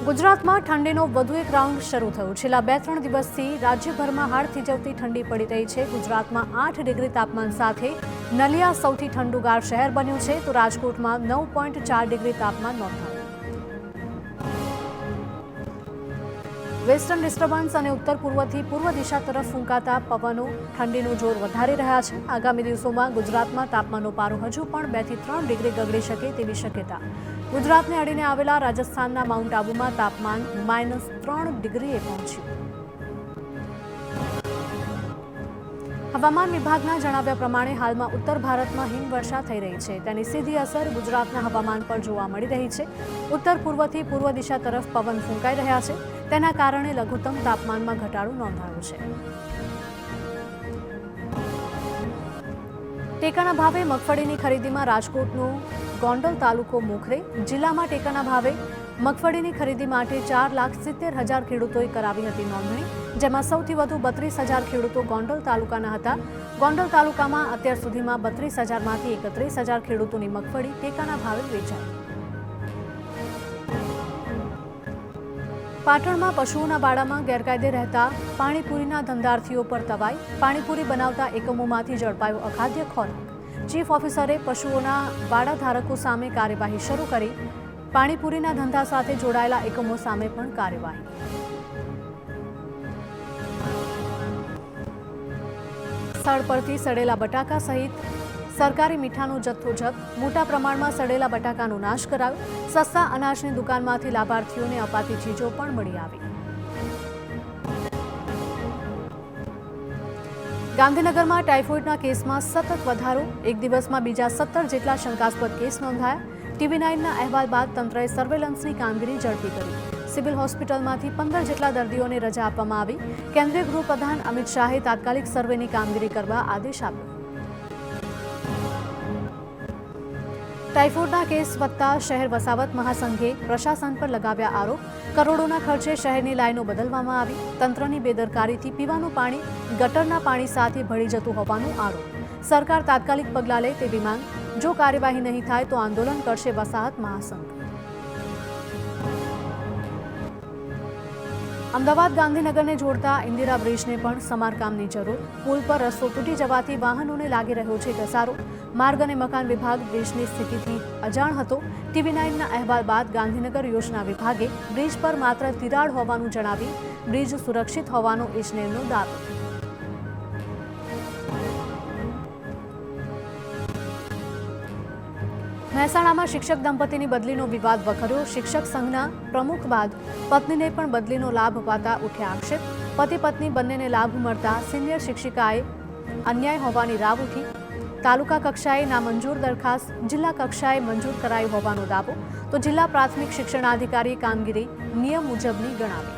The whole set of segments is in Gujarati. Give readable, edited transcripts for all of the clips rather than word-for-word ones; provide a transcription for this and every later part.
ગુજરાતમાં ઠંડીનો વધુ એક રાઉન્ડ શરૂ થયો। છેલ્લા 2-3 દિવસથી રાજ્યભરમાં હાડ થીજવતી ઠંડી પડી રહી છે। ગુજરાતમાં 8 ડિગ્રી તાપમાન સાથે નલિયા સૌથી ઠંડુગાર શહેર બન્યું છે, તો રાજકોટમાં 9.4 ડિગ્રી તાપમાન નોંધાયું। વેસ્ટર્ન ડિસ્ટર્બન્સ અને ઉત્તર પૂર્વથી પૂર્વ દિશા તરફ ફૂંકાતા પવનો ઠંડીનું જોર વધારી રહ્યા છે। આગામી દિવસોમાં ગુજરાતમાં તાપમાનનો પારો હજુ પણ 2 થી 3 ડિગ્રી ગગડી શકે તેવી શક્યતા। ગુજરાતને અડીને આવેલા રાજસ્થાનના માઉન્ટ આબુમાં તાપમાન -3 ડિગ્રીએ પહોંચ્યું। હવામાન વિભાગના જણાવ્યા પ્રમાણે હાલમાં ઉત્તર ભારતમાં હિમવર્ષા થઈ રહી છે, તેની સીધી અસર ગુજરાતના હવામાન પર જોવા મળી રહી છે। ઉત્તર પૂર્વથી પૂર્વ દિશા તરફ પવન ફૂંકાઈ રહ્યા છે, તેના કારણે લઘુત્તમ તાપમાનમાં ઘટાડો નોંધાયો છે। ટેકાના ભાવે મગફળીની ખરીદીમાં રાજકોટનો ગોંડલ તાલુકો મોખરે। જિલ્લામાં ટેકાના ભાવે મગફળીની ખરીદી માટે 4,70,000 ખેડૂતોએ કરાવી હતી નોંધણી, જેમાં સૌથી વધુ 32,000 ખેડૂતો ગોંડલ તાલુકાના હતા। ગોંડલ તાલુકામાં અત્યાર સુધીમાં 32,000માંથી 31,000 ખેડૂતોની મગફળી ટેકાના ભાવે વેચાઈ। પાટણમાં પશુઓના બાડામાં ગેરકાયદે રહેતા પાણીપુરીના ધંધાર્થીઓ પર તવાઈ। પાણીપુરી બનાવતા એકમોમાંથી ઝડપાયો અખાદ્ય ખોરાક। ચીફ ઓફિસરે પશુઓના બાડા ધારકો સામે કાર્યવાહી શરૂ કરી। પાણીપુરીના ધંધા સાથે જોડાયેલા એકમો સામે પણ કાર્યવાહી। સ્થળ પરથી સડેલા બટાકા સહિત સરકારી મીઠાનો જથ્થો જપ્ત। મોટા પ્રમાણમાં સડેલા બટાકાનો નાશ કરાયો। સસ્તા અનાજની દુકાનમાંથી લાભાર્થીઓને અપાતી ચીજો પણ મળી આવી। ગાંધીનગરમાં ટાઇફોઇડના કેસમાં સતત વધારો। એક દિવસમાં બીજા 17 જેટલા શંકાસ્પદ કેસ નોંધાયા। TV9ના અહેવાલ બાદ તંત્રએ સર્વેલન્સની કામગીરી ઝડપી કરી। સિવિલ હોસ્પિટલમાંથી 15 જેટલા દર્દીઓને રજા આપવામાં આવી। કેન્દ્રીય ગૃહપ્રધાન અમિત શાહે તાત્કાલિક સર્વેની કામગીરી કરવા આદેશ આપ્યો। ટાઇફોઇડના કેસ વધતા શહેર વસાવત મહાસંઘે પ્રશાસન પર લગાવ્યા આરોપ। કરોડોના ખર્ચે શહેરની લાઇનો બદલવામાં આવી। તંત્રની બેદરકારીથી પીવાનું પાણી ગટરના પાણી સાથે ભળી જતું હોવાનો આરોપ। સરકાર તાત્કાલિક પગલાં લે તેવી માંગ। જો કાર્યવાહી નહીં થાય તો આંદોલન કરશે વસાહત મહાસંઘ। અમદાવાદ ગાંધીનગરને જોડતા ઇન્દિરા બ્રિજને પણ સમારકામની જરૂર। પુલ પર રસ્તો તૂટી જવાથી વાહનોને લાગી રહ્યો છે ઘસારો। માર્ગ અને મકાન વિભાગ બ્રિજની સ્થિતિથી અજાણ હતો। TV9ના અહેવાલ બાદ ગાંધીનગર યોજના વિભાગે બ્રિજ પર માત્ર તિરાડ હોવાનું જણાવી બ્રિજ સુરક્ષિત હોવાનો ઇજનેરનો દાવો। મહેસાણામાં શિક્ષક દંપતીની બદલીનો વિવાદ વકર્યો। શિક્ષક સંઘના પ્રમુખ બાદ પત્નીને પણ બદલીનો લાભ અપાતા ઉઠ્યા આક્ષેપ। પતિ પત્ની બંનેને લાભ મળતા સિનિયર શિક્ષિકાએ અન્યાય હોવાની રાવ ઉઠી। તાલુકા કક્ષાએ નામંજૂર દરખાસ્ત જિલ્લા કક્ષાએ મંજૂર કરાઈ હોવાનો દાવો, તો જિલ્લા પ્રાથમિક શિક્ષણાધિકારીએ કામગીરી નિયમ મુજબની ગણાવી।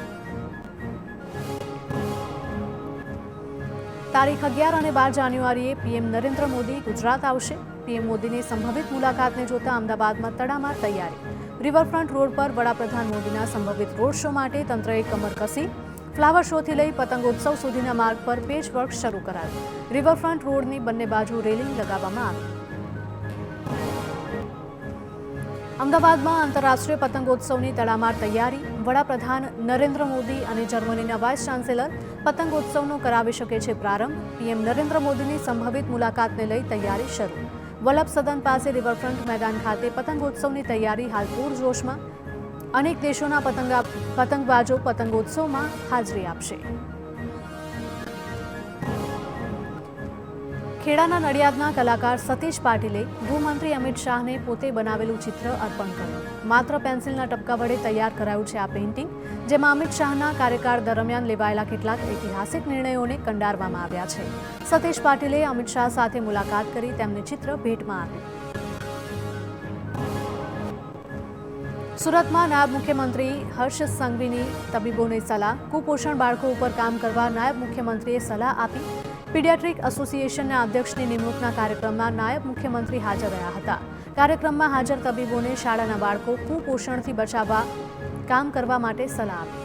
તારીખ 11 અને 12 જાન્યુઆરીએ પીએમ નરેન્દ્ર મોદી ગુજરાત આવશે। પીએમ મોદીની સંભવિત મુલાકાતને જોતા અમદાવાદમાં તડામાર તૈયારી। રિવરફ્રન્ટ રોડ પર વડાપ્રધાન મોદીના સંભવિત રોડ શો માટે તંત્રએ કમર કસી। ફ્લાવર શોથી લઈ પતંગોત્સવ સુધીના માર્ગ પર પેચવર્ક શરૂ કરાયું। રિવરફ્રન્ટ રોડની બંને બાજુ રેલિંગ લગાવવામાં આવી। અમદાવાદમાં આંતરરાષ્ટ્રીય પતંગોત્સવની તડામાર તૈયારી। વડાપ્રધાન નરેન્દ્ર મોદી અને જર્મનીના વાઇસ ચાન્સેલર પતંગોત્સવનો કરાવી શકે છે પ્રારંભ। પીએમ નરેન્દ્ર મોદીની સંભવિત મુલાકાતને લઈ તૈયારી શરૂ। વલ્લભ સદન પાસે રિવરફ્રન્ટ મેદાન ખાતે પતંગોત્સવની તૈયારી હાલ પૂરજોશમાં। અનેક દેશોના પતંગબાજો પતંગોત્સવમાં હાજરી આપશે। ખેડાના નડિયાદના કલાકાર સતીશ પાટીલે ગૃહમંત્રી અમિત શાહને પોતે બનાવેલું ચિત્ર અર્પણ કર્યું। માત્ર પેન્સિલના ટપકા વડે તૈયાર કરાયું છે આ પેઇન્ટિંગ, જેમાં અમિત શાહના કાર્યકાળ દરમિયાન લેવાયેલા કેટલાક ઐતિહાસિક નિર્ણયોને કંડારવામાં આવ્યા છે। સતીશ પાટીલે અમિત શાહ સાથે મુલાકાત કરી તેમને ચિત્ર ભેટમાં આપ્યું। સુરતમાં નાયબ મુખ્યમંત્રી હર્ષ સંઘવીની તબીબોને સલાહ। કુપોષણ બાળકો ઉપર કામ કરવા નાયબ મુખ્યમંત્રીએ સલાહ આપી। પીડિયાટ્રિક એસોસિએશનના અધ્યક્ષની નિમણૂકના કાર્યક્રમમાં નાયબ મુખ્યમંત્રી હાજર રહ્યા હતા। કાર્યક્રમમાં હાજર તબીબોને શાળાના બાળકો કુપોષણથી બચાવવા કામ કરવા માટે સલાહ આપી।